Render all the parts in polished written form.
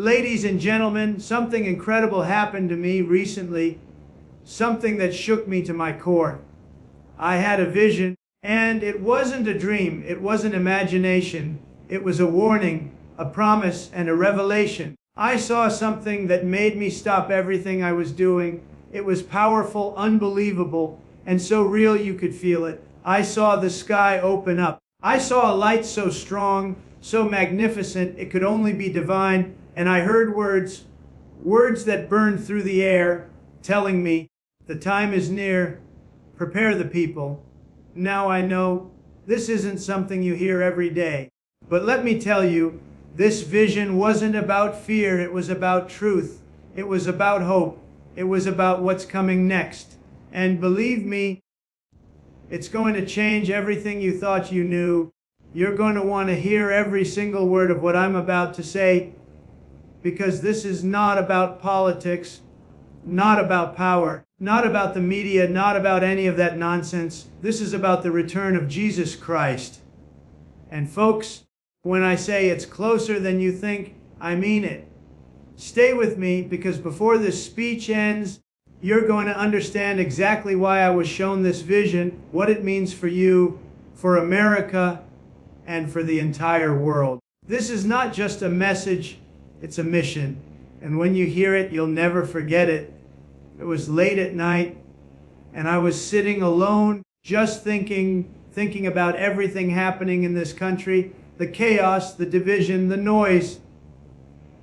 Ladies and gentlemen, something incredible happened to me recently, something that shook me to my core. I had a vision, and it wasn't a dream, it wasn't imagination, it was a warning, a promise, and a revelation. I saw something that made me stop everything I was doing. It was powerful, unbelievable, and so real you could feel it. I saw the sky open up. I saw a light so strong, so magnificent, it could only be divine. And I heard words that burned through the air, telling me, the time is near, prepare the people. Now I know this isn't something you hear every day. But let me tell you, this vision wasn't about fear, it was about truth. It was about hope. It was about what's coming next. And believe me, it's going to change everything you thought you knew. You're going to want to hear every single word of what I'm about to say, because this is not about politics, not about power, not about the media, not about any of that nonsense. This is about the return of Jesus Christ. And folks, when I say it's closer than you think, I mean it. Stay with me, because before this speech ends, you're going to understand exactly why I was shown this vision, what it means for you, for America, and for the entire world. This is not just a message, it's a mission. And when you hear it, you'll never forget it. It was late at night, and I was sitting alone, just thinking about everything happening in this country, the chaos, the division, the noise.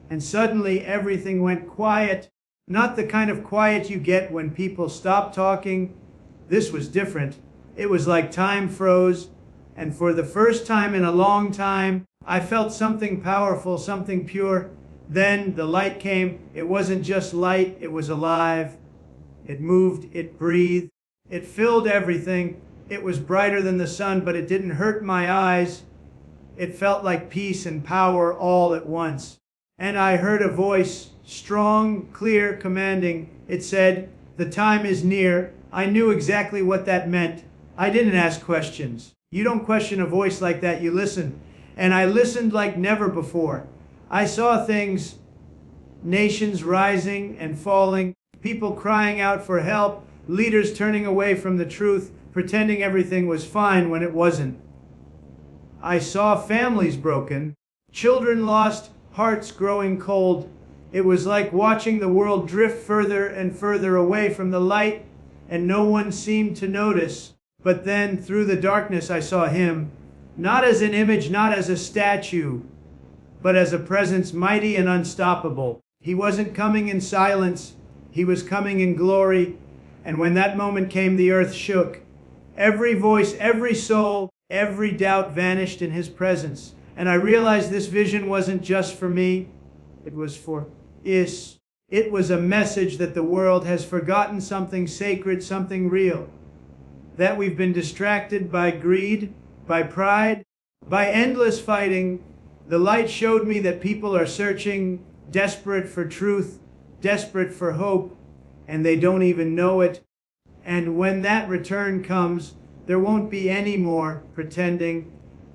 And suddenly everything went quiet. Not the kind of quiet you get when people stop talking. This was different. It was like time froze, and for the first time in a long time, I felt something powerful, something pure. Then the light came. It wasn't just light, it was alive. It moved, it breathed, it filled everything. It was brighter than the sun, but it didn't hurt my eyes. It felt like peace and power all at once. And I heard a voice, strong, clear, commanding. It said, the time is near. I knew exactly what that meant. I didn't ask questions. You don't question a voice like that, you listen. And I listened like never before. I saw things, nations rising and falling, people crying out for help, leaders turning away from the truth, pretending everything was fine when it wasn't. I saw families broken, children lost, hearts growing cold. It was like watching the world drift further and further away from the light, and no one seemed to notice. But then, through the darkness, I saw him, not as an image, not as a statue, but as a presence mighty and unstoppable. He wasn't coming in silence, he was coming in glory. And when that moment came, the earth shook. Every voice, every soul, every doubt vanished in his presence. And I realized this vision wasn't just for me, it was for us. It was a message that the world has forgotten something sacred, something real. That we've been distracted by greed, by pride, by endless fighting. The light showed me that people are searching, desperate for truth, desperate for hope, and they don't even know it. And when that return comes, there won't be any more pretending.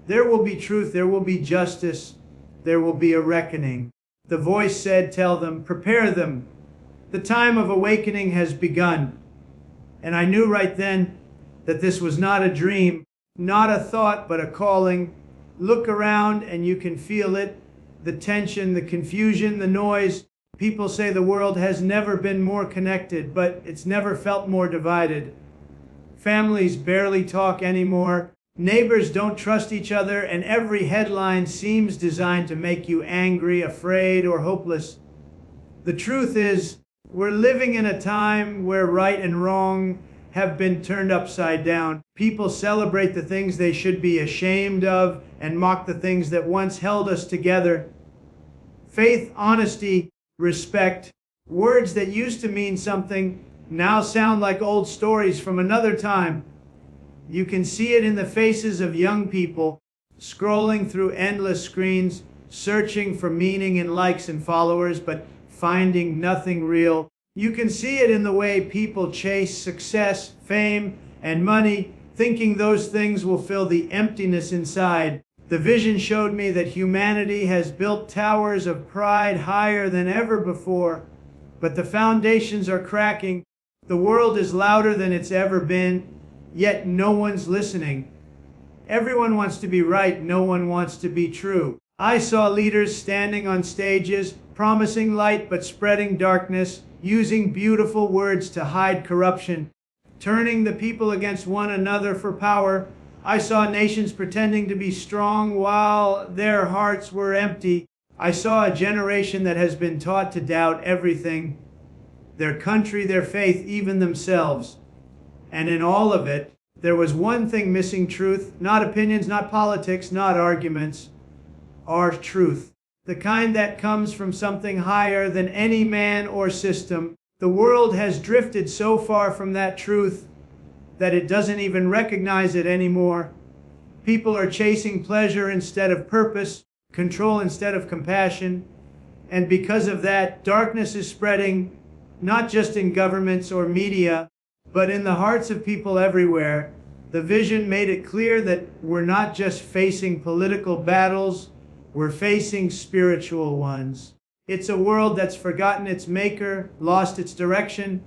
There will be truth, there will be justice, there will be a reckoning. The voice said, tell them, prepare them. The time of awakening has begun. And I knew right then that this was not a dream, not a thought, but a calling. Look around and you can feel it. The tension, the confusion, the noise. People say the world has never been more connected, but it's never felt more divided. Families barely talk anymore. Neighbors don't trust each other, and every headline seems designed to make you angry, afraid, or hopeless. The truth is, we're living in a time where right and wrong have been turned upside down. People celebrate the things they should be ashamed of and mock the things that once held us together. Faith, honesty, respect, words that used to mean something now sound like old stories from another time. You can see it in the faces of young people scrolling through endless screens, searching for meaning in likes and followers, but finding nothing real. You can see it in the way people chase success, fame, and money, thinking those things will fill the emptiness inside. The vision showed me that humanity has built towers of pride higher than ever before, but the foundations are cracking. The world is louder than it's ever been, yet no one's listening. Everyone wants to be right, no one wants to be true. I saw leaders standing on stages, promising light but spreading darkness, using beautiful words to hide corruption, turning the people against one another for power. I saw nations pretending to be strong while their hearts were empty. I saw a generation that has been taught to doubt everything, their country, their faith, even themselves. And in all of it, there was one thing missing: truth. Not opinions, not politics, not arguments. Our truth. The kind that comes from something higher than any man or system. The world has drifted so far from that truth that it doesn't even recognize it anymore. People are chasing pleasure instead of purpose, control instead of compassion. And because of that, darkness is spreading, not just in governments or media, but in the hearts of people everywhere. The vision made it clear that we're not just facing political battles, we're facing spiritual ones. It's a world that's forgotten its maker, lost its direction,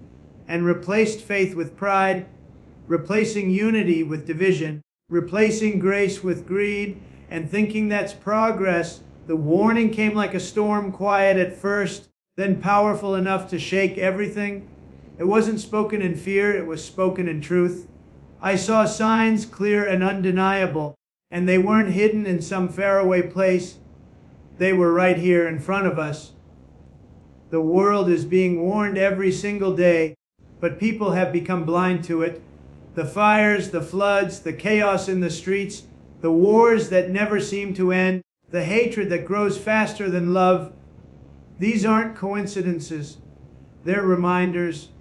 and replaced faith with pride, replacing unity with division, replacing grace with greed, and thinking that's progress. The warning came like a storm, quiet at first, then powerful enough to shake everything. It wasn't spoken in fear, it was spoken in truth. I saw signs clear and undeniable, and they weren't hidden in some faraway place. They were right here in front of us. The world is being warned every single day, but people have become blind to it. The fires, the floods, the chaos in the streets, the wars that never seem to end, the hatred that grows faster than love. These aren't coincidences. They're reminders.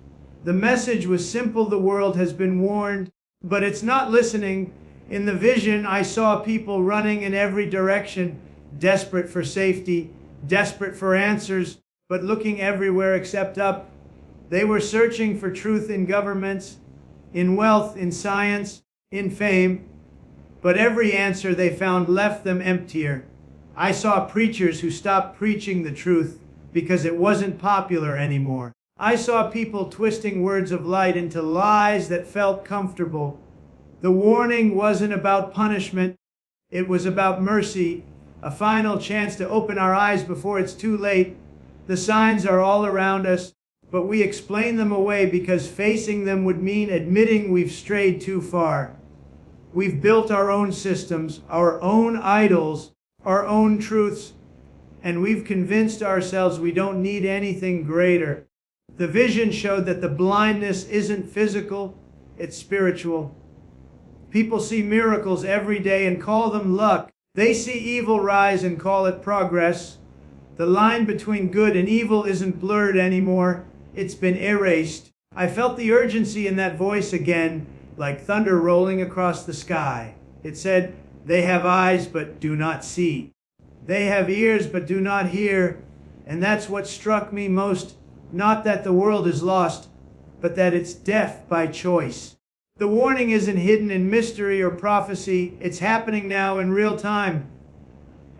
The message was simple: the world has been warned, but it's not listening. In the vision, I saw people running in every direction, desperate for safety, desperate for answers, but looking everywhere except up. They were searching for truth in governments, in wealth, in science, in fame, but every answer they found left them emptier. I saw preachers who stopped preaching the truth because it wasn't popular anymore. I saw people twisting words of light into lies that felt comfortable. The warning wasn't about punishment, it was about mercy, a final chance to open our eyes before it's too late. The signs are all around us, but we explain them away because facing them would mean admitting we've strayed too far. We've built our own systems, our own idols, our own truths, and we've convinced ourselves we don't need anything greater. The vision showed that the blindness isn't physical, it's spiritual. People see miracles every day and call them luck. They see evil rise and call it progress. The line between good and evil isn't blurred anymore. It's been erased. I felt the urgency in that voice again, like thunder rolling across the sky. It said, "They have eyes but do not see. They have ears but do not hear." And that's what struck me most. Not that the world is lost, but that it's deaf by choice. The warning isn't hidden in mystery or prophecy. It's happening now in real time.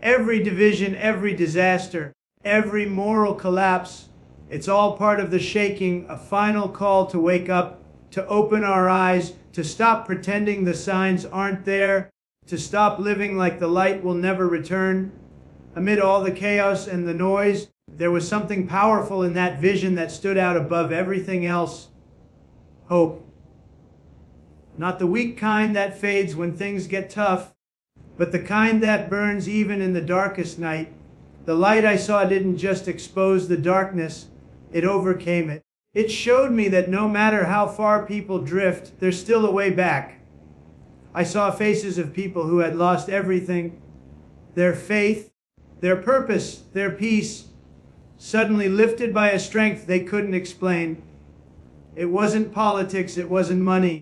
Every division, every disaster, every moral collapse, it's all part of the shaking, a final call to wake up, to open our eyes, to stop pretending the signs aren't there, to stop living like the light will never return. Amid all the chaos and the noise, there was something powerful in that vision that stood out above everything else. Hope. Not the weak kind that fades when things get tough, but the kind that burns even in the darkest night. The light I saw didn't just expose the darkness, it overcame it. It showed me that no matter how far people drift, there's still a way back. I saw faces of people who had lost everything, their faith, their purpose, their peace, suddenly lifted by a strength they couldn't explain. It wasn't politics, it wasn't money,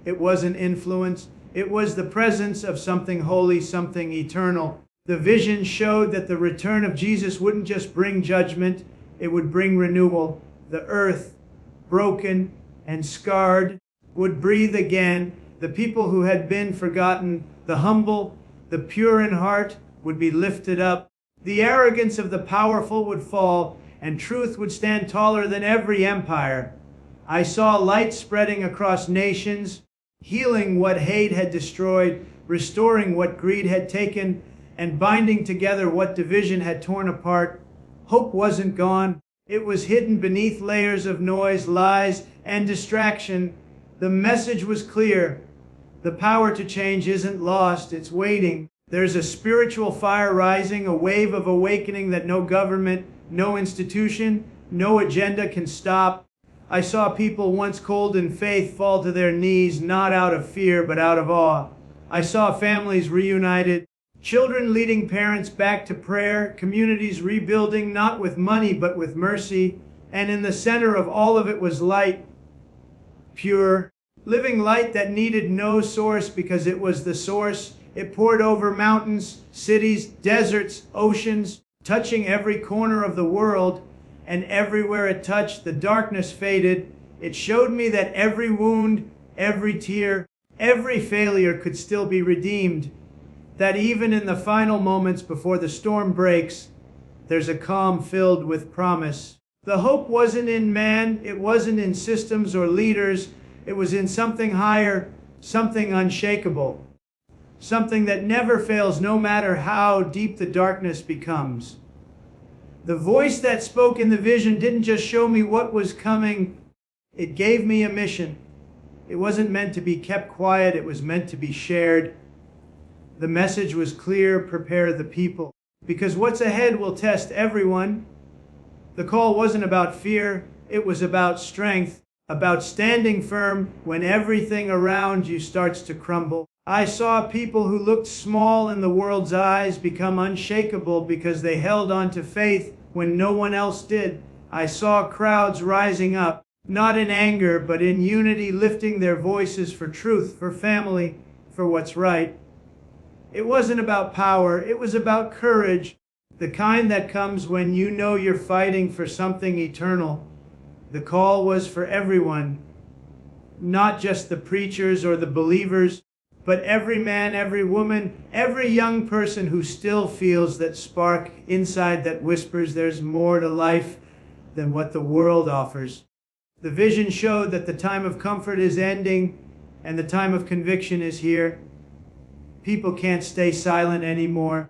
it wasn't influence. It was the presence of something holy, something eternal. The vision showed that the return of Jesus wouldn't just bring judgment, it would bring renewal. The earth, broken and scarred, would breathe again. The people who had been forgotten, the humble, The pure in heart would be lifted up. The arrogance of the powerful would fall, and truth would stand taller than every empire. I saw light spreading across nations, healing what hate had destroyed, restoring what greed had taken, and binding together what division had torn apart. Hope wasn't gone. It was hidden beneath layers of noise, lies, and distraction. The message was clear. The power to change isn't lost, it's waiting. There's a spiritual fire rising, a wave of awakening that no government, no institution, no agenda can stop. I saw people once cold in faith fall to their knees, not out of fear, but out of awe. I saw families reunited, children leading parents back to prayer, communities rebuilding not with money, but with mercy. And in the center of all of it was light, pure, living light that needed no source because it was the source. It poured over mountains, cities, deserts, oceans, touching every corner of the world, and everywhere it touched, the darkness faded. It showed me that every wound, every tear, every failure could still be redeemed, that even in the final moments before the storm breaks, there's a calm filled with promise. The hope wasn't in man, it wasn't in systems or leaders, it was in something higher, something unshakable, something that never fails no matter how deep the darkness becomes. The voice that spoke in the vision didn't just show me what was coming, it gave me a mission. It wasn't meant to be kept quiet, it was meant to be shared. The message was clear: prepare the people, because what's ahead will test everyone. The call wasn't about fear, it was about strength, about standing firm when everything around you starts to crumble. I saw people who looked small in the world's eyes become unshakable because they held on to faith when no one else did. I saw crowds rising up, not in anger, but in unity, lifting their voices for truth, for family, for what's right. It wasn't about power, it was about courage, the kind that comes when you know you're fighting for something eternal. The call was for everyone, not just the preachers or the believers, but every man, every woman, every young person who still feels that spark inside that whispers there's more to life than what the world offers. The vision showed that the time of comfort is ending and the time of conviction is here. People can't stay silent anymore.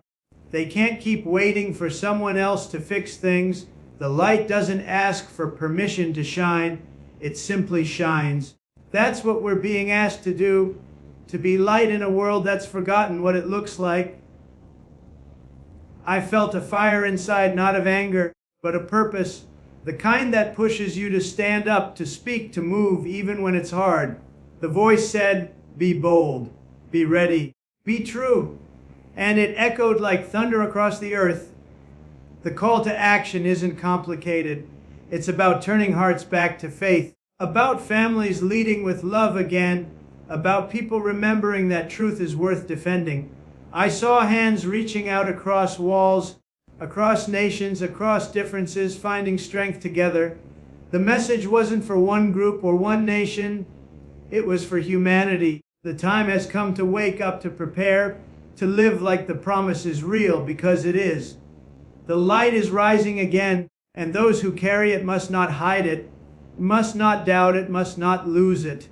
They can't keep waiting for someone else to fix things. The light doesn't ask for permission to shine, it simply shines. That's what we're being asked to do, to be light in a world that's forgotten what it looks like. I felt a fire inside, not of anger, but a purpose, the kind that pushes you to stand up, to speak, to move, even when it's hard. The voice said, be bold, be ready, be true. And it echoed like thunder across the earth. The call to action isn't complicated. It's about turning hearts back to faith, about families leading with love again, about people remembering that truth is worth defending. I saw hands reaching out across walls, across nations, across differences, finding strength together. The message wasn't for one group or one nation. It was for humanity. The time has come to wake up, to prepare, to live like the promise is real, because it is. The light is rising again, and those who carry it must not hide it, must not doubt it, must not lose it.